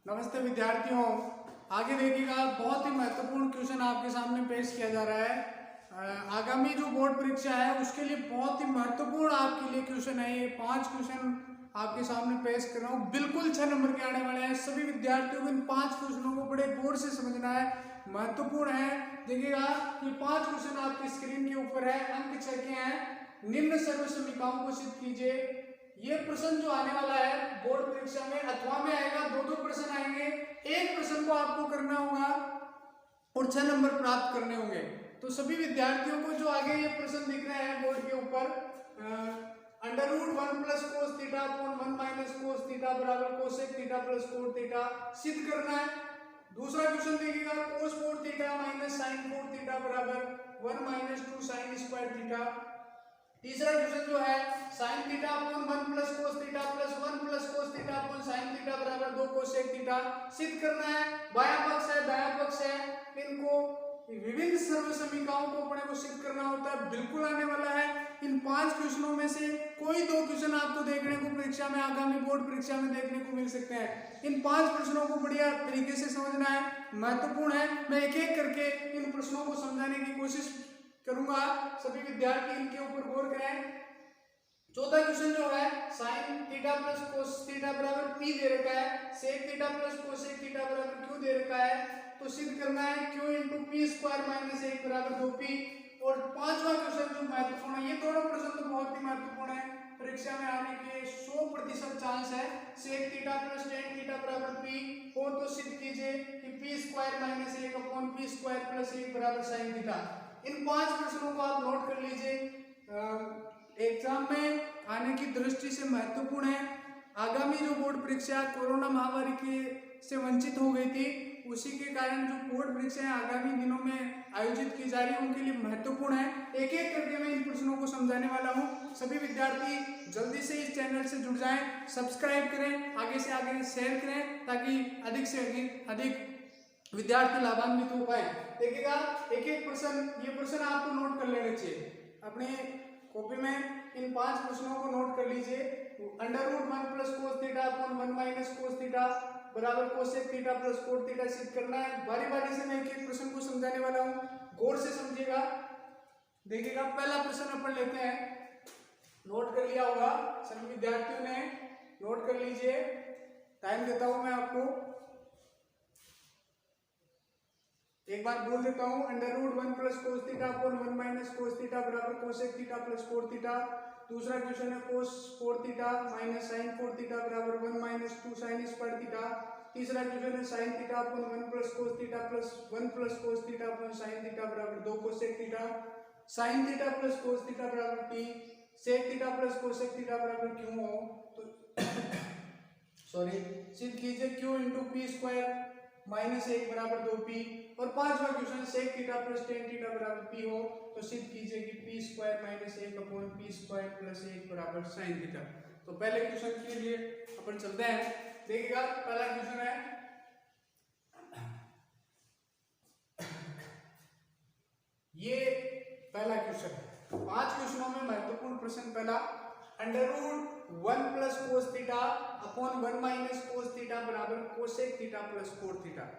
नमस्ते विद्यार्थियों। आगे देखिएगा, बहुत ही महत्वपूर्ण क्वेश्चन आपके सामने पेश किया जा रहा है। आगामी जो बोर्ड परीक्षा है उसके लिए बहुत ही महत्वपूर्ण आपके लिए क्वेश्चन है। ये 5 क्वेश्चन आपके सामने पेश कर रहा हूँ, बिल्कुल 6 नंबर के आने वाले हैं। सभी विद्यार्थियों को इन 5 क्वेश्चनों को बड़े गौर से समझना है, महत्वपूर्ण है। देखिएगा, ये 5 क्वेश्चन आपकी स्क्रीन के ऊपर है। अंक 6 के हैं। निम्न सर्व समीकरणों को सिद्ध कीजिए। ये प्रश्न जो आने वाला है बोर्ड परीक्षा में, अथवा में आएगा, दो प्रश्न आएंगे। एक प्रश्न को आपको करना होगा और 6 नंबर प्राप्त करने होंगे। तो सभी विद्यार्थियों को जो आगे ये प्रश्न दिख रहे हैं बोर्ड के ऊपर, √1 + cos θ अपॉन 1 - cos θ बराबर cosec θ + cot θ सिद्ध करना है। दूसरा क्वेश्चन देखिएगा, cos 4θ - sin 4θ बराबर 1 - 2 sin स्क्वायर θ। तीसरा क्वेश्चन जो है sin θ upon 1 + cos θ + 1 + cos θ upon sin θ बराबर 2 cosec θ सिद्ध करना है। बायां पक्ष है, दायां पक्ष है, इनको विभिन्न सर्व समीकरणों को अपने को सिद्ध करना होता है। बिल्कुल आने वाला है। इन 5 क्वेश्चनों में से कोई 2 क्वेश्चन आपको देखने को परीक्षा में, आगामी बोर्ड परीक्षा में देखने को मिल सकते हैं। इन 5 प्रश्नों को बढ़िया तरीके से समझना है, महत्वपूर्ण है। मैं एक एक करके इन प्रश्नों को समझाने की कोशिश करूंगा। सभी विद्यार्थी इनके ऊपर गौर करें। चौथा क्वेश्चन जो है sin θ + cos θ बराबर p दे रखा है, sec θ + cosec θ बराबर q दे रखा है। तो सिद्ध करना है q × p² - 1 बराबर 2p। और पांचवा क्वेश्चन जो महत्वपूर्ण है, ये दोनों प्रश्न तो बहुत ही महत्वपूर्ण है, परीक्षा में आने के 100% चांस है। sec θ + tan θ बराबर p हो तो सिद्ध कीजिए कि p² - 1 अपॉन p² + 1 बराबर sin θ। इन 5 प्रश्नों को आप नोट कर लीजिए। एग्जाम में आने की दृष्टि से महत्वपूर्ण है। आगामी जो बोर्ड परीक्षा कोरोना महामारी के से वंचित हो गई थी, उसी के कारण जो बोर्ड परीक्षाएं आगामी दिनों में आयोजित की जा रही है उनके लिए महत्वपूर्ण है। एक एक करके मैं इन प्रश्नों को समझाने वाला हूं। सभी विद्यार्थी जल्दी से इस चैनल से जुड़ जाएं, सब्सक्राइब करें, आगे से आगे शेयर करें, ताकि अधिक से अधिक विद्यार्थी लाभान्वित हो पाए। देखिएगा, एक एक प्रश्न, ये प्रश्न आपको नोट कर लेने चाहिए अपने कॉपी में। इन 5 प्रश्नों को नोट कर लीजिए। √1 + cos θ अपॉन 1 - cos θ बराबर cosec θ + cot θ सिद्ध करना है। बारी बारी से मैं एक एक प्रश्न को समझाने वाला हूँ, गौर से समझिएगा। देखिएगा, पहला प्रश्न अपन लेते हैं। नोट कर लिया होगा सभी विद्यार्थियों ने, नोट कर लीजिए। टाइम देता हूं मैं आपको, एक बार बोल देता हूं। √1 + cos θ अपॉन 1 - cos θ बराबर cosec θ + cot θ। दूसरा क्वेश्चन है cos 4θ - sin 4θ बराबर 1 - 2 sin स्क्वायर θ। तीसरा क्वेश्चन है sin θ upon 1 + cos θ + 1 + cos θ upon sin θ बराबर 2 cosec θ। sin θ + cos θ बराबर p, sec θ + cosec θ बराबर q हो तो सॉरी, सिद्ध कीजिए q × p² - 1 बराबर 2p। और पांचवा क्वेश्चन sec θ + tan θ बराबर p हो तो सिद्ध कीजिए कि p² - 1 अपॉन p² + 1 बराबर sin θ। तो पहले क्वेश्चन के लिए अपन चलते हैं। देखिएगा, पहला क्वेश्चन है, ये पहला क्वेश्चन है। 5 क्वेश्चनों में महत्वपूर्ण प्रश्न पहला, √1 + cos θ अपॉन 1 - cos θ बराबर cosec θ + cot θ।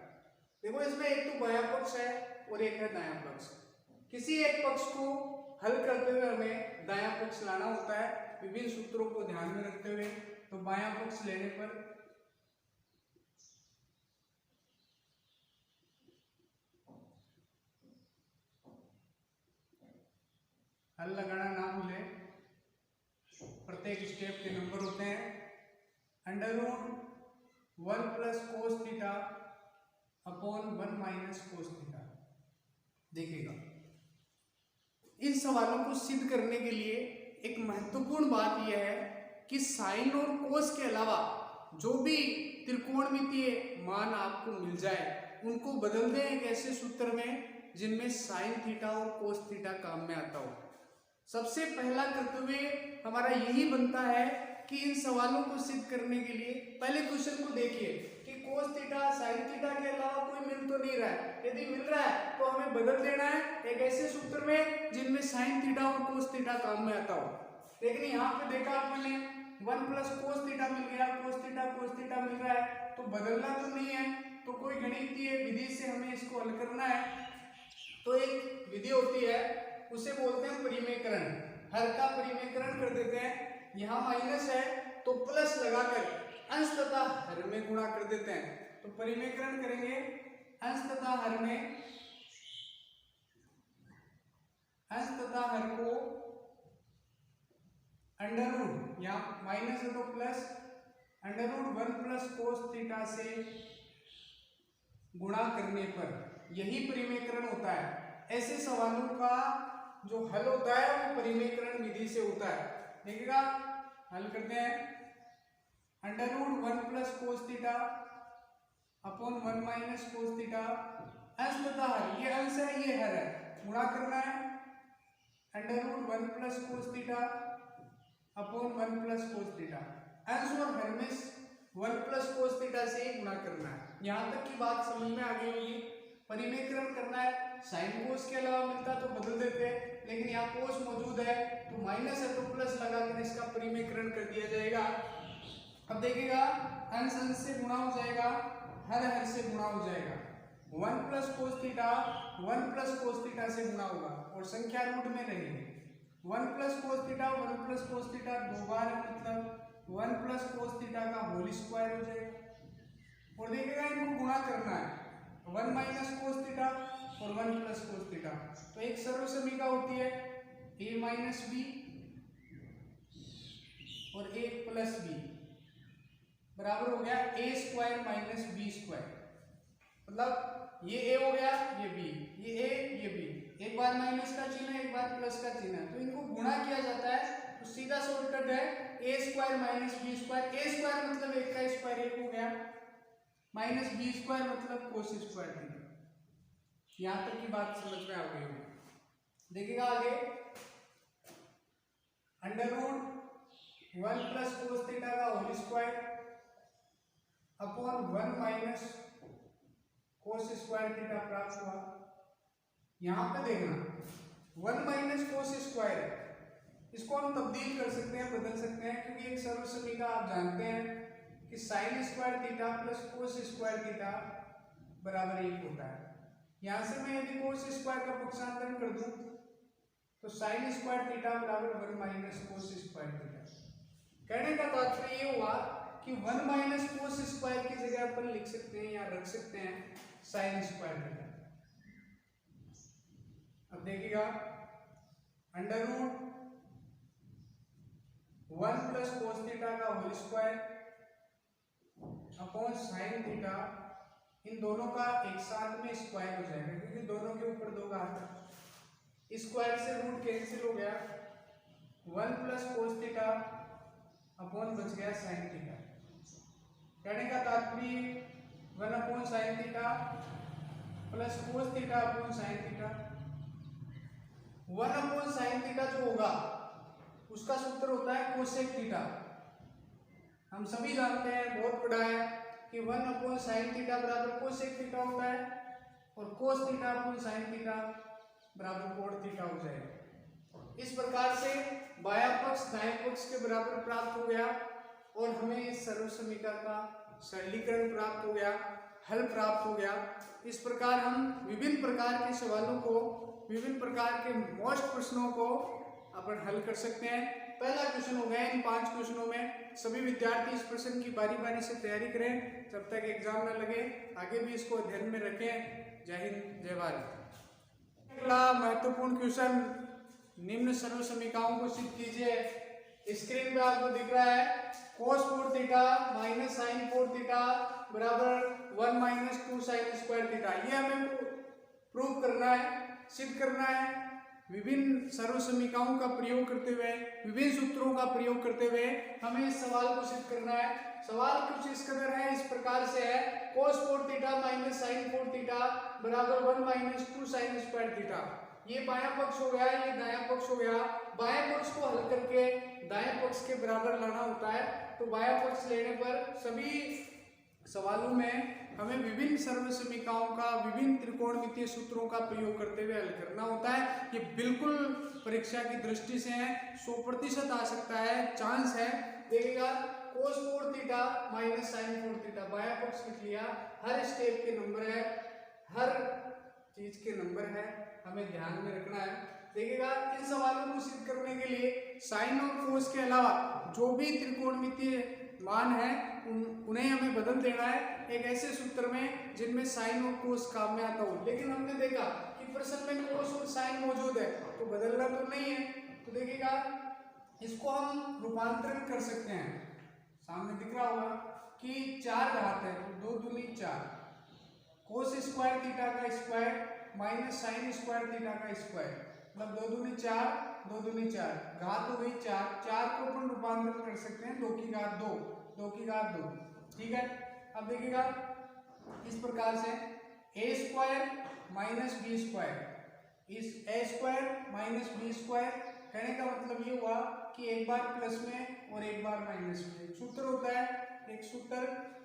देखो, इसमें एक तो बायां पक्ष है और एक है दायां पक्ष। किसी एक पक्ष को हल करते हुए हमें दायां पक्ष लाना होता है, विभिन्न सूत्रों को ध्यान में रखते हुए। तो बायां पक्ष लेने पर हल लगाना ना भूलें, प्रत्येक स्टेप के नंबर होते हैं। √1 + cos θ अपॉन 1 - cos θ। देखिएगा, इन सवालों को सिद्ध करने के लिए एक महत्वपूर्ण बात यह है कि साइन और कोस के अलावा जो भी त्रिकोणमितीय मान आपको मिल जाए उनको बदल दें एक ऐसे सूत्र में जिनमें साइन थीटा और कोस थीटा काम में आता हो। सबसे पहला कर्तव्य हमारा यही बनता है कि इन सवालों को सिद्ध करने के लिए पहले क्वेश्चन को देखिए कि cos थीटा sin थीटा के अलावा कोई मिल तो नहीं रहा है। यदि मिल रहा है तो हमें बदल देना है एक ऐसे सूत्र में जिनमें sin थीटा और cos थीटा काम में आता हो। लेकिन यहाँ पे देखा आपने 1 प्लस कोस थीटा मिल गया, कोस थीटा मिल रहा है, तो बदलना तो नहीं है, तो कोई गणितीय विधि से हमें इसको हल करना है। तो एक विधि होती है, उसे बोलते हैं परिमेयकरण। हर का परिमेयकरण कर देते हैं, यहाँ माइनस है तो प्लस लगाकर अंश तथा हर में गुणा कर देते हैं। तो परिमेयकरण करेंगे, अंश तथा हर को अंडर रूट, यहाँ माइनस है तो plus under root 1 plus cos theta से गुणा करने पर, यही परिमेयकरण होता है। ऐसे सवालों का जो हल होता है वो परिमेयकरण विधि से होता है। देखिएगा, हल करते हैं, under root 1 plus cos theta upon 1 minus cos theta, अंश तथा हर, ये अंश है ये हर है, गुणा करना है, under root 1 plus cos theta upon 1 plus cos theta, अंश और हर में 1 प्लस कोस थीटा से ही गुणा करना है। यहाँ तक की बात समझ में आ गई होगी। परिमेयकरण करना है, साइन कोस के अलावा मिलता तो बदल देते, लेकिन यहाँ कोस मौजूद है तो माइनस है तो प्लस लगाकर इसका परिमेयकरण कर दिया जाएगा। अब देखिएगा, अंश अंश से गुणा हो जाएगा, हर से गुणा हो जाएगा, 1 plus cos theta 1 plus cos theta से गुणा होगा और संख्या रूट में रहेगी। 1 plus cos theta 1 plus cos theta दो बार है, मतलब 1 प्लस कोस थीटा का होल स्क्वायर हो जाएगा। और देखिएगा, इनको गुणा करना है, 1 माइनस कोस थीटा और 1 प्लस कोस थीटा, तो एक सर्वसमीका होती है a माइनस बी और a प्लस बी बराबर हो गया a square minus b square. मतलब ये a हो गया, ये b, ये a ये b, एक बार माइनस का चिन्ह है एक बार प्लस का चिन्ह है, तो इनको गुणा किया जाता है, तो सीधा शॉर्टकट है a square minus b square. a square मतलब 1 का स्क्वायर 1 हो गया, माइनस बी स्क्वायर मतलब कोस स्क्वायर थीटा। यहां तक की बात समझ में आ गई होगी। देखिएगा आगे, under root 1 plus cos theta का whole square upon 1 minus cos square theta प्राप्त हुआ। यहां पे देखना, 1 माइनस कोस स्क्वायर, इसको हम तब्दील कर सकते हैं, बदल सकते हैं, क्योंकि एक सर्वसमीका आप जानते हैं कि sine square theta plus cos square theta बराबर 1 होता है। यहां से मैं यदि कोस स्क्वायर का पक्षांतरण कर दूं तो साइन स्क्वायर थीटा बराबर 1 माइनस कोस स्क्वायर थीटा। कहने का तात्पर्य ये हुआ कि 1 माइनस कोस स्क्वायर की जगह अपन लिख सकते हैं या रख सकते हैं साइन स्क्वायर थीटा। अब देखिएगा, under root 1 plus cos theta का whole square upon sine theta, इन दोनों का एक साथ में स्क्वायर हो जाएगा, क्योंकि दोनों के ऊपर 2 घात है, स्क्वायर से रूट कैंसिल हो गया, 1 प्लस कोस थीटा अपॉन बच गया साइन थीटा। कहने का तात्पर्य 1 upon sine theta plus cos theta upon sine theta. 1 upon sine theta जो होगा उसका सूत्र होता है कोसेक थीटा। हम सभी जानते हैं, बहुत पढ़ा है कि 1 अपॉन साइन थीटा बराबर कोसेक थीटा होता है और कोस थीटा अपॉन साइन थीटा बराबर कोण थीटा हो जाएगा। इस प्रकार से बायां पक्ष दाएं पक्ष के बराबर प्राप्त हो गया और हमें इस सर्वसमीका का सरलीकरण प्राप्त हो गया, हल प्राप्त हो गया। इस प्रकार हम विभिन्न प्रकार के सवालों को, विभिन्न प्रकार के मोस्ट प्रश्नों को अपन हल कर सकते हैं। पहला क्वेश्चन हो गया। इन 5 क्वेश्चनों में सभी विद्यार्थी इस प्रश्न की बारी बारी से तैयारी करें, जब तक एग्जाम न लगे, आगे भी इसको ध्यान में रखें। जय हिंद, जय भारत। अगला महत्वपूर्ण क्वेश्चन, निम्न सर्वसमीकाओं को सिद्ध कीजिए। स्क्रीन पे आपको दिख रहा है cos 4 theta minus sine 4 theta बराबर 1 माइनस 2 साइन स्क्वायर थीटा। ये हमें प्रूव करना है, सिद्ध करना है। विभिन्न सर्वसमीकाओं का प्रयोग करते हुए, विभिन्न सूत्रों का प्रयोग करते हुए हमें इस सवाल को सिद्ध करना है। सवाल कुछ इस कदर है, इस प्रकार से है, cos 4 theta minus sine 4 theta बराबर 1 माइनस 2 साइन स्क्वायर थीटा। ये बायां पक्ष हो गया, ये दायां पक्ष हो गया। बायां पक्ष को हल करके दाएं पक्ष के बराबर लाना होता है, तो बायां पक्ष लेने पर सभी सवालों में हमें विभिन्न सर्वसमीकाओं का, विभिन्न त्रिकोणमितीय सूत्रों का प्रयोग करते हुए हल करना होता है। ये बिल्कुल परीक्षा की दृष्टि से है, 100% आ सकता है, चांस है देखिएगा cos 4 theta minus sine 4 theta, बायां पक्ष लिख लिया। हर स्टेप के नंबर है, हर चीज के नंबर है, हमें ध्यान में रखना है। देखिएगा इन सवालों को सिद्ध करने के लिए साइन और कोस के अलावा जो भी त्रिकोणमितीय मान है उन्हें हमें बदल देना है एक ऐसे सूत्र में जिनमें साइन और कोस काम में आता हो। लेकिन हमने देखा कि प्रश्न में कोस और साइन मौजूद है तो बदलना तो नहीं है। तो देखिएगा इसको हम रूपांतरण कर सकते हैं। सामने दिख रहा होगा कि 4 घात है तो 2 दूनी 4, कोस स्क्वायर थीटा का square minus sign square theta का स्क्वायर, मतलब 2 दूनी 4, 2 दूनी 4, घात हो गई 4, 4 को अपन रूपांतरण कर सकते हैं 2 की घात 2, 2 की घात 2, ठीक है। अब देखिएगा इस प्रकार से ए स्क्वायर माइनस बी स्क्वायर, इस ए स्क्वायर माइनस बी स्क्वायर कहने का मतलब ये हुआ कि एक बार प्लस में और एक बार माइनस में। एक सूत्र होता है, एक सूत्र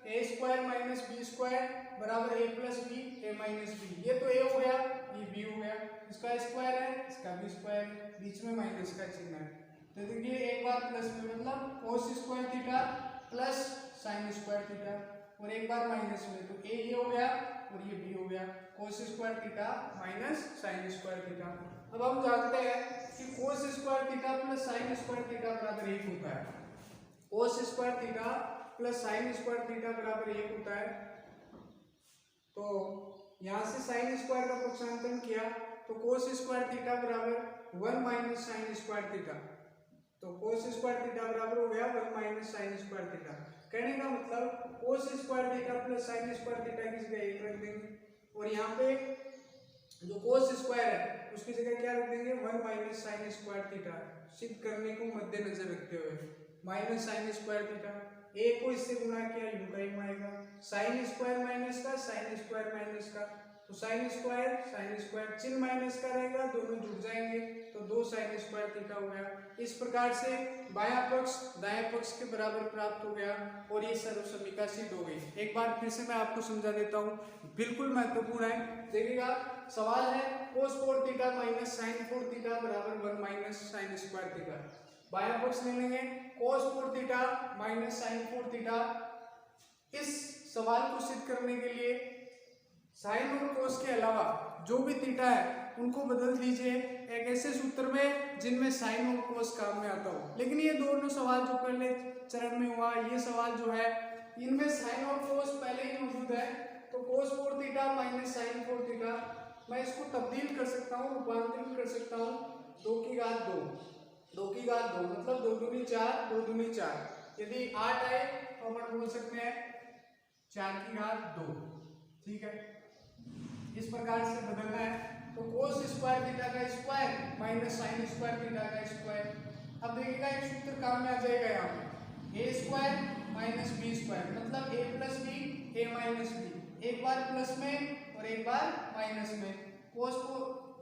ए स्क्वायर माइनस बी स्क्वायर बराबर ए प्लस बी ए माइनस बी। ये तो ए हो गया, ये बी हो गया, इसका स्क्वायर है, इसका भी स्क्वायर है, बीच में माइनस का चिन्ह है। तो देखिए एक बार प्लस में मतलब cos square theta plus sine square theta, और एक बार माइनस में तो ए ये हो गया और ये बी हो गया, कोस square theta minus sign square theta. अब हम जानते हैं कि कोस square theta plus sine square theta बराबर 1 होता है। कोस square theta plus sine square theta बराबर 1 होता है। तो यहाँ से साइन स्क्वायर का पक्षांतरण किया तो कोस स्क्वायर थीटा बराबर 1 माइनस साइन स्क्वायर थीटा, तो कोस स्क्वायर थीटा बराबर हो गया 1 माइनस साइन स्क्वायर थीटा। कहने का मतलब cos square theta plus sine square theta की जगह 1 रख देंगे और यहाँ पे जो कोस स्क्वायर है उसकी जगह क्या रख देंगे 1 माइनस साइन स्क्वायर थीटा, सिद्ध करने को मद्देनजर रखते हुए माइनस साइन स्क्वायर थीटा। ए को इससे गुणा किया यूं का यूं आएगा, साइन स्क्वायर माइनस का साइन स्क्वायर माइनस का, तो साइन स्क्वायर चिन्ह माइनस का रहेगा, दोनों जुड़ जाएंगे तो 2 साइन स्क्वायर थीटा हो गया। इस प्रकार से बायां पक्ष दाएं पक्ष के बराबर प्राप्त हो गया और ये सर्वसमीका सिद्ध हो गई। एक बार फिर से मैं आपको समझा देता हूँ, बिल्कुल महत्वपूर्ण है। देखिएगा सवाल है कोस 4 थीटा माइनस साइन 4 थीटा बराबर 1 माइनस साइन स्क्वायर थीटा। बायां पक्ष ले लेंगे कोस 4 थीटा माइनस साइन 4 थीटा। इस सवाल को सिद्ध करने के लिए साइन और कोस के अलावा जो भी थीटा है उनको बदल दीजिए एक ऐसे सूत्र में जिनमें साइन और कोस काम में आता हो। लेकिन ये दोनों सवाल जो पहले चरण में हुआ, ये सवाल जो है इनमें साइन और कोस पहले ही मौजूद है। तो कोस 4 थीटा माइनस साइन 4 थीटा मैं इसको तब्दील कर सकता हूँ, रूपांतरण कर सकता हूँ 2 की घात 2, 2 की घात 2 मतलब 2 दूनी 4, 2 दूनी 4। यदि 8 आए तो अपन बोल सकते हैं 4 की घात 2, ठीक है। इस प्रकार से बदलना है तो कोस स्क्वायर थीटा का square minus sign square theta का स्क्वायर। अब देखिएगा एक सूत्र काम में आ जाएगा यहाँ पे, ए स्क्वायर माइनस बी स्क्वायर मतलब ए प्लस बी ए माइनस बी, एक बार प्लस में और एक बार माइनस में। कोस को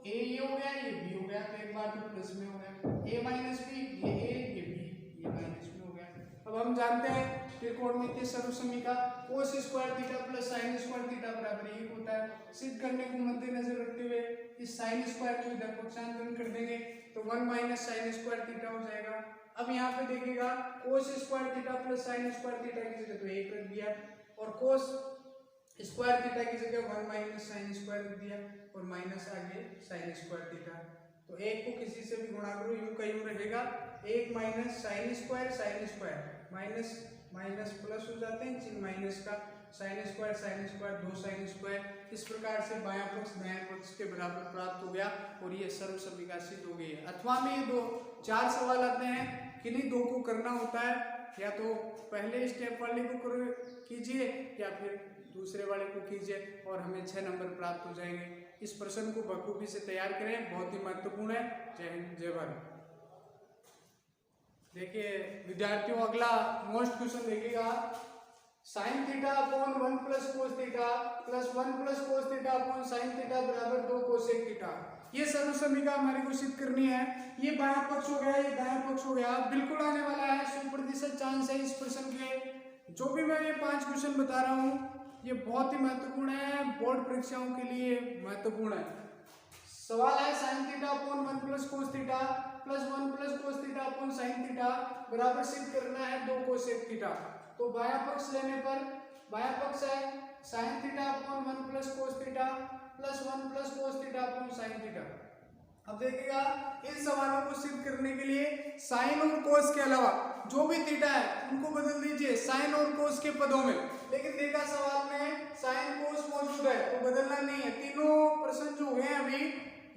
ए ये हो गया ये बी हो गया तो एक बार तो प्लस में हो गया, ए माइनस बी ये ए ये बी ये माइनस में हो गया। अब हम जानते हैं त्रिकोणमितीय सर्वसमीका cos square theta plus sine square theta बराबर 1 होता है। सिद्ध करने को मद्देनजर रखते हुए इस साइन स्क्वायर को इधर पक्षांतरण कर देंगे तो 1 माइनस साइन स्क्वायर थीटा हो जाएगा। अब यहाँ पे देखिएगा कोस square theta plus sine square theta की जगह तो 1 रख दिया और कोस स्क्वायर थीटा की जगह 1 माइनस साइन स्क्वायर रख दिया और माइनस आगे साइन स्क्वायर थीटा। तो 1 को किसी से भी गुणा करो यूं का यूं रहेगा, 1 minus sine square minus minus plus हो जाते हैं, चिन्ह माइनस का, साइन स्क्वायर 2 साइन स्क्वायर। इस प्रकार से बायां पक्ष दायां पक्ष के बराबर प्राप्त हो गया और ये सर्वसमीका सिद्ध हो गई है। अथवा में ये 4 सवाल आते हैं, किन्हीं 2 को करना होता है, या तो पहले स्टेप वाले को कीजिए या फिर दूसरे वाले को कीजिए और हमें 6 नंबर प्राप्त हो जाएंगे। इस प्रश्न को बखूबी से तैयार करें, बहुत ही महत्वपूर्ण है। जय हिंद जय भारत। देखिए विद्यार्थियों अगला मोस्ट क्वेश्चन देखिएगा, sine theta upon 1 plus cos theta plus 1 plus cos theta upon sine theta बराबर 2 कोसेक थीटा। ये सर्वसमीका हमारी को सिद्ध करनी है। ये बायां पक्ष हो गया, ये दायां पक्ष हो गया, बिल्कुल आने वाला है, 100% चांस है इस प्रश्न के। जो भी मैं ये 5 क्वेश्चन बता रहा हूँ ये बहुत ही महत्वपूर्ण है, बोर्ड परीक्षाओं के लिए महत्वपूर्ण है। सवाल है sine theta upon 1 plus cos theta plus 1 plus cos theta upon sine theta बराबर सिद्ध करना है 2 कोसेक थीटा। तो बायां पक्ष लेने पर बायां पक्ष है sine theta upon 1 plus cos theta plus 1 plus cos theta upon sine theta. अब देखिएगा इन सवालों को सिद्ध करने के लिए साइन और कोस के अलावा जो भी थीटा है उनको बदल दीजिए साइन और कोस के पदों में। लेकिन देखा सवाल में साइन कोस मौजूद है तो बदलना नहीं है। तीनों प्रश्न जो हुए हैं अभी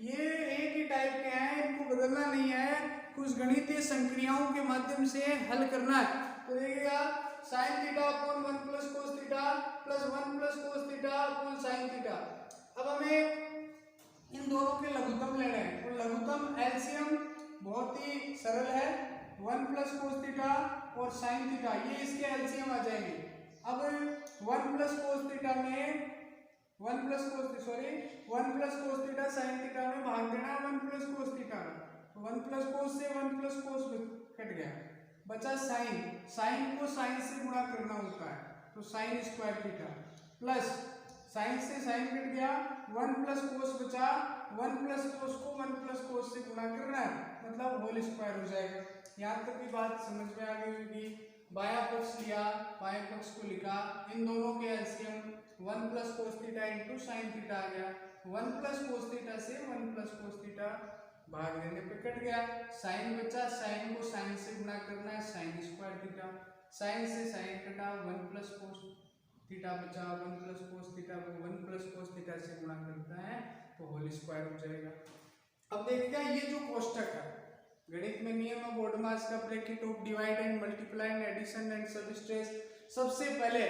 ये एक ही टाइप के हैं, इनको बदलना नहीं है, कुछ गणितीय संक्रियाओं के माध्यम से हल करना है। तो देखिएगा sine theta upon 1 plus cos theta plus 1 plus cos theta upon sine theta. अब हमें इन दोनों के लघुत्तम लेने हैं। तो लघुत्तम एलसीएम बहुत ही सरल है 1 प्लस कोस थीटा और साइन थीटा, ये इसके एलसीएम आ जाएंगे। अब 1 प्लस कोस थीटा में 1 plus cos theta sine theta में भाग देना है 1 प्लस कोस थीटा का। तो 1 प्लस कोस से 1 प्लस कोस कट गया, बचा साइन। साइन को साइन से गुणा करना होता है तो sign square theta plus sign से साइन कट गया 1 प्लस कोस बचा, 1 प्लस कोस को 1 प्लस कोस से गुणा करना है मतलब होल स्क्वायर हो जाएगा। यहाँ तक की बात समझ में आ गई होगी। बायां पक्ष लिया, बाएं पक्ष को लिखा, इन दोनों के LCM 1 plus cos theta into sine theta आ गया। 1 प्लस कोस थीटा से 1 प्लस कोस थीटा भाग देने पे कट गया, साइन बचा, साइन को साइन से गुणा करना है साइन स्क्वायर थीटा, साइन से साइन कटा 1 प्लस कोस थीटा बचा, 1 प्लस कोस थीटा को 1 प्लस कोस थीटा से गुणा करता है तो होल स्क्वायर हो जाएगा। अब देखिएगा ये जो कोष्टक है गणित में नियम है बोडमास का, bracket of divide and multiply and addition and subtraction. सबसे पहले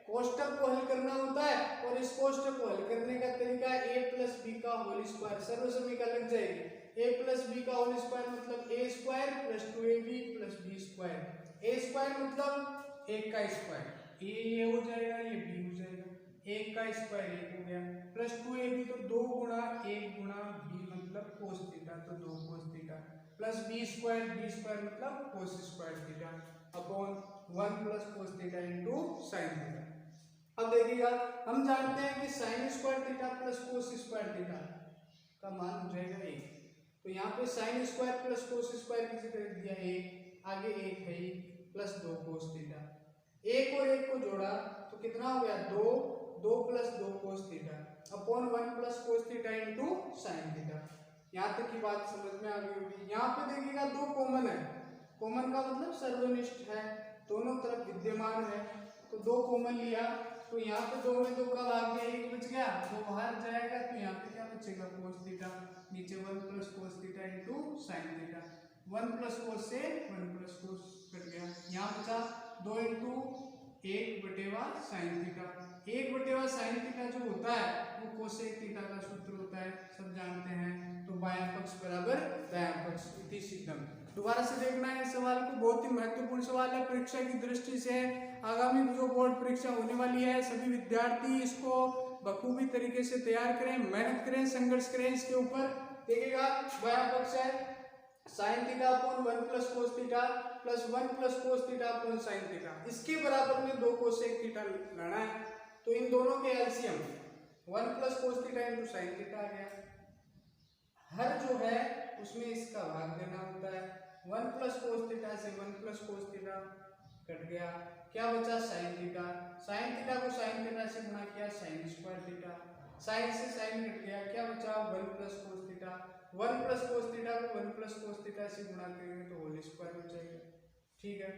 कोष्टक को हल करना होता है और इस कोष्टक को हल करने का तरीका a प्लस बी का होल स्क्वायर, सर्वसमीका लग जाएगी। a प्लस बी का होल स्क्वायर मतलब a square plus 2ab plus b square. a square मतलब 1 का स्क्वायर, ये हो जाएगा, ये b हो जाएगा, 1 का स्क्वायर 1 हो गया, प्लस 2ab तो 2 गुणा 1 गुणा b मतलब कोस थीटा तो 2 cos theta, plus b square मतलब cos square theta upon 1 plus cos theta into sine theta. अब देखिएगा हम जानते हैं कि sine square theta plus cos square theta का मान हो जाएगा 1। तो यहाँ पे sine square plus cos square की जगह रख दिया 1, आगे 1 है प्लस 2 कोस थीटा, 1 और 1 को जोड़ा तो कितना हो गया 2, 2 plus 2 cos theta upon 1 plus cos theta into sine theta. यहाँ तक की बात समझ में आ गई होगी। यहाँ पे देखिएगा 2 कॉमन है, कॉमन का मतलब सर्वनिष्ठ है, दोनों तरफ विद्यमान है, तो 2 कॉमन लिया तो यहाँ पे 2 में 2 का भाग गया 1 बच गया, 2 बाहर जाएगा तो यहाँ पे क्या बचेगा कोस थीटा, नीचे 1 plus cos theta into sine theta, 1 plus cos से 1 प्लस कोस कट गया, यहाँ बचा 2 इंटू 1 बटेवा साइन थीटा। 1 बटेवा साइन थीटा जो होता है वो कोसेक थीटा का सूत्र होता है, सब जानते हैं। तो बायां पक्ष बराबर दायां पक्ष, इति सिद्धम। दोबारा से देखना है सवाल को, बहुत ही महत्वपूर्ण सवाल है परीक्षा की दृष्टि से। आगामी जो बोर्ड परीक्षा होने वाली है सभी विद्यार्थी इसको बखूबी तरीके से तैयार करें, मेहनत करें, संघर्ष करें इसके ऊपर। देखिएगा बायां पक्ष है sine theta upon 1 plus cos theta plus 1 plus cos theta upon sine theta, इसके बराबर में 2 कोसेक थीटा लाना है। तो इन दोनों के LCM 1 plus cos theta into sine theta आ गया, हर जो है उसमें इसका भाग देना होता है, 1 प्लस कोस थीटा से 1 प्लस कोस थीटा कट गया, क्या बचा साइन थीटा, साइन थीटा को साइन थीटा से गुणा किया साइन स्क्वायर थीटा, साइन से साइन कट गया, क्या बचा 1 plus cos theta, 1 plus cos theta को 1 प्लस कोस थीटा से गुणा करेंगे तो होल स्क्वायर हो जाएगा। ठीक है,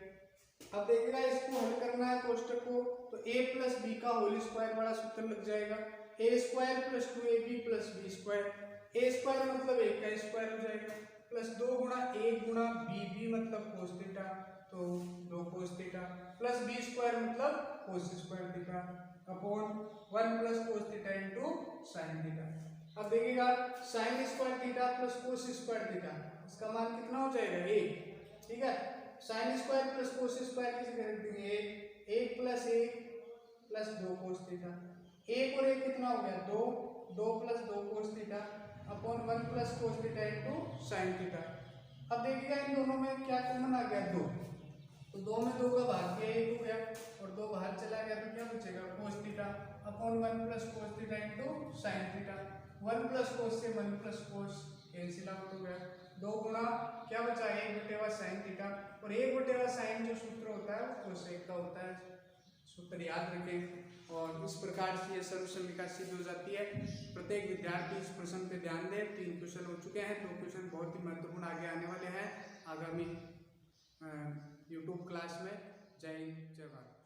अब देखिएगा इसको हल करना है कोष्टक को, तो a प्लस बी का होल स्क्वायर वाला सूत्र लग जाएगा, a square plus 2ab plus b square, a square मतलब 1 का स्क्वायर हो जाएगा, प्लस 2 गुणा 1 गुणा b मतलब कोस थीटा तो 2 cos theta, plus b square मतलब cos square theta upon 1 plus cos theta into sine theta. अब देखिएगा sine square theta plus cos square theta, इसका मान कितना हो जाएगा 1। ठीक है, sine square plus cos square की जगह रख देंगे 1 प्लस 1 प्लस 2 कोस थीटा, 1 और 1 कितना हो गया 2, 2 plus 2 cos theta upon 1 plus cos theta into sine theta. अब देखिएगा इन दोनों में क्या कॉमन आ गया 2, तो 2 में 2 का भाग गया 1 हो गया और 2 बाहर चला गया तो क्या बचेगा कोस theta upon 1 plus cos theta into sine theta, 1 plus cos से 1 प्लस कोस कैंसिल आउट हो गया, 2 गुणा क्या बचा 1/sin थीटा, और 1/sin जो सूत्र होता है वो कोसेक का होता है, सूत्र याद रखें। और इस प्रकार से ये सर्वसम निकासी हो जाती है। प्रत्येक विद्यार्थी इस प्रश्न पे ध्यान दे। 3 क्वेश्चन हो चुके हैं, 2 क्वेश्चन बहुत ही महत्वपूर्ण आगे आने वाले हैं आगामी यूट्यूब क्लास में। जय हिंद, जय भारत।